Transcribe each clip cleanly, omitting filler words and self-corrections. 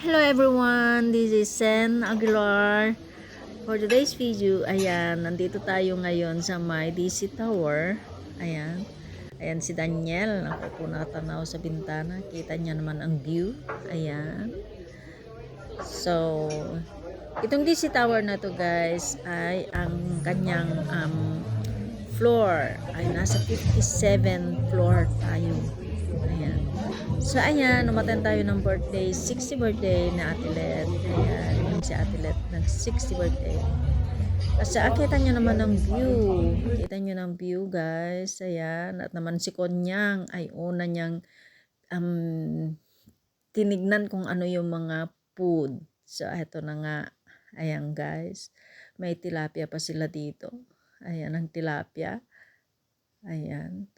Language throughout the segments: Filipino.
Hello everyone, this is Sen Aguilar. For today's video, ayan, nandito tayo ngayon sa may DC Tower. Ayan, ayan si Daniel, ako po nakatanaw sa bintana. Kita niya naman ang view. Ayan. So, itong DC Tower na to guys, ay ang kanyang floor ay nasa 57th floor tayo. Ayan. So, ayan, umaten tayo ng birthday, 60 birthday na Ate Let. Ayan, yung si Ate Let, nag-60 birthday. Kasi kita nyo naman ng view. Kita nyo ng view, guys. Ayan, at naman si Konyang ay una niyang tinignan kung ano yung mga food. So, eto na nga. Ayan, guys. May tilapia pa sila dito. Ayan, ang tilapia. Ayan.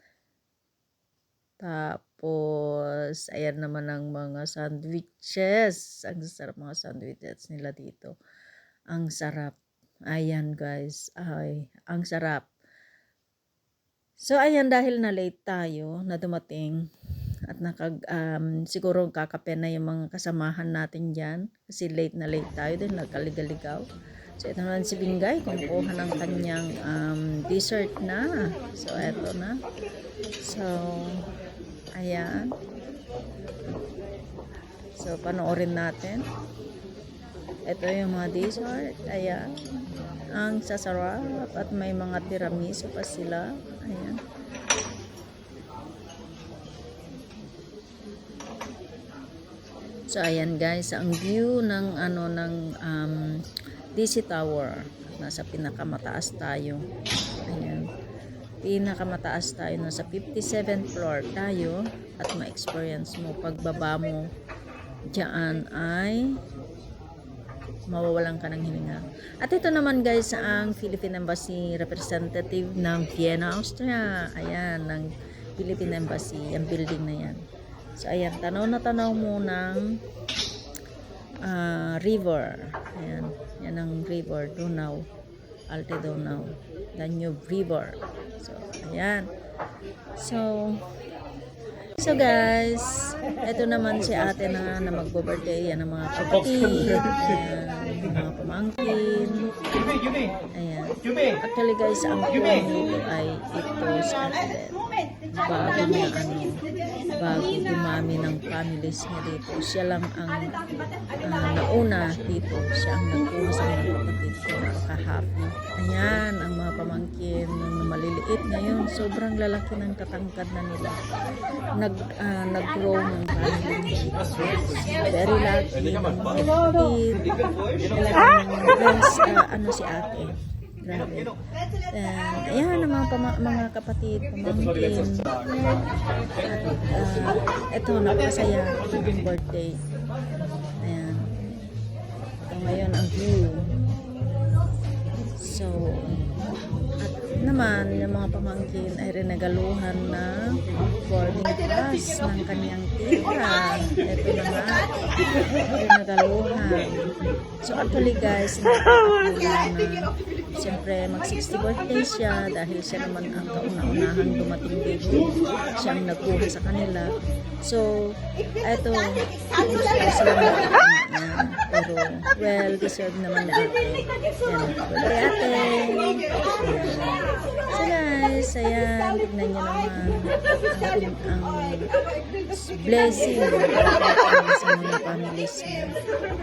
Tapos, ayan naman ang mga sandwiches. Ang sarap mga sandwiches nila dito. Ang sarap. Ayan guys. Ay, ang sarap. So, ayan dahil na late tayo na dumating. At siguro kakape na yung mga kasamahan natin dyan. Kasi late na late tayo din. Nagkaligaw. So, ito naman si Bingay. Kumukuha ng kanyang dessert na. So, eto na. So, ayan. So, panoorin natin. Ito yung mga dessert. Ayan. Ang sasarap. At may mga tiramisu pa sila. Ayan. So, ayan guys. Ang view ng DC Tower. Nasa pinakamataas tayo. Ayan. Pinakamataas tayo, nasa 57th floor tayo, at ma-experience mo pagbaba mo dyan ay mawawalan ka ng hininga. At ito naman guys ang Philippine Embassy representative ng Vienna, Austria. Ayan, ng Philippine Embassy, ang building na yan. So ayan, tanaw na tanaw mo ng river. Ayan, yan ang river, Donau, Alte Donau, Danube River. So, ayan. So guys, ito naman si ate na magbo-birthday. Yan ang mga kapatid. Ayan, mga pamangkin. Ayan. Actually guys, ang phone nito ay ito sa Ate Let. Bago dumami ng families niya dito. Siya lang ang nauna dito. Siya ang nagkuha sa mga kapatid ko. Napaka-happy. Ayan, ang mga pamangkin ng maliliit ngayon. Sobrang lalaki ng katangkad na nila. Nag-grow ng family nila. Very lucky. Talagang si ate. Grabe. Ayan ang mga kapatid, pamangkin. Ito, napasaya yung birthday. Ayan. Ito ngayon ang view. So, at naman, yung mga pamangkin ay rinagaluhan na boarding pass ng kanyang tita. Ito naman, rinagaluhan. So, actually guys, siyempre mag-60 birthday siya dahil siya naman ang kauna-unahang dumating dito. Siya ang nagkuha sa kanila. So, eto, pero well deserved naman na ate. Yan, birthday ate. So guys, ayan, tignan nyo naman ang blessing sa mga families niya.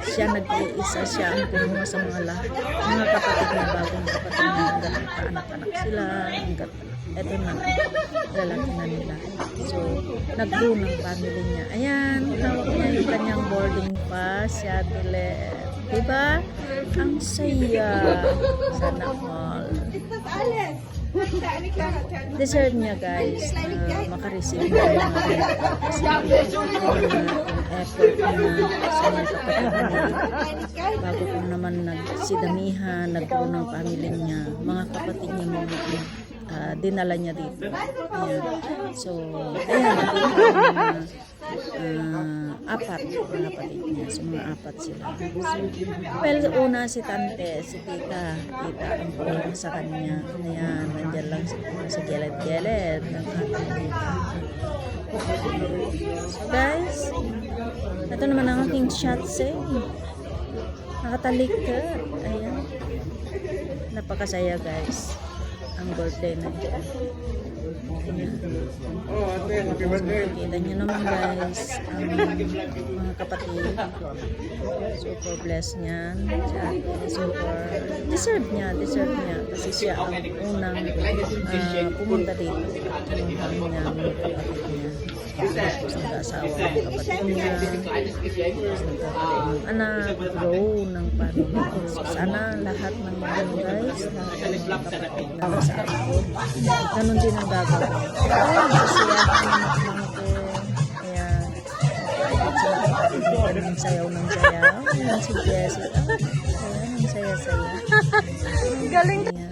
Siya nag-iisa, siya ang kumuha sa mga lahat. Mga kapatid na bagong kapatid na hanggang kaanak-anak sila, hanggang eto na, lalaki na nila. So, nag-grow ng family niya. Ayan, hawak niya yung kanyang boarding pass, si Ate Let. Diba? Ang saya. Sana all. Deserve niya guys na makareceive ng mga effort na sa mga kapatid. Bago po naman nagsidamihan, nagkaroon ng family niya, mga kapatid niya mga dinala niya dito. Ayan. So, ayan, apat mga kapatid niya. So, mga apat sila. So, well, una si tante, si tita ang pula sa kanya. Ayan, nandyan lang sa gilid-gilid ng ating tita. So guys, ito naman ang aking shots eh. Nakatalikod. Ayan. Napakasaya guys. Ang birthday na ito. Ayan. Kita nyo naman guys, ang mga kapatid. Super blessed niyan. Super deserve niya. Kasi siya ang unang pumunta dito. Yung kanyang kapatid niya. Tapos nag-asawa ng kapatid niya. Tapos nagkakaroon ng anak, grow ng Panginoon. So, sana lahat ng mga guys, lahat ng mga kapatid na nasa abroad, ganun din ang gagawin. Ayan, sasiyahan ng mga ayan, kahit sila kapatid niya ng sayaw ng sayaw. Ayan, si Jessica. Ayan, ang saya-saya. Galing! Ayan.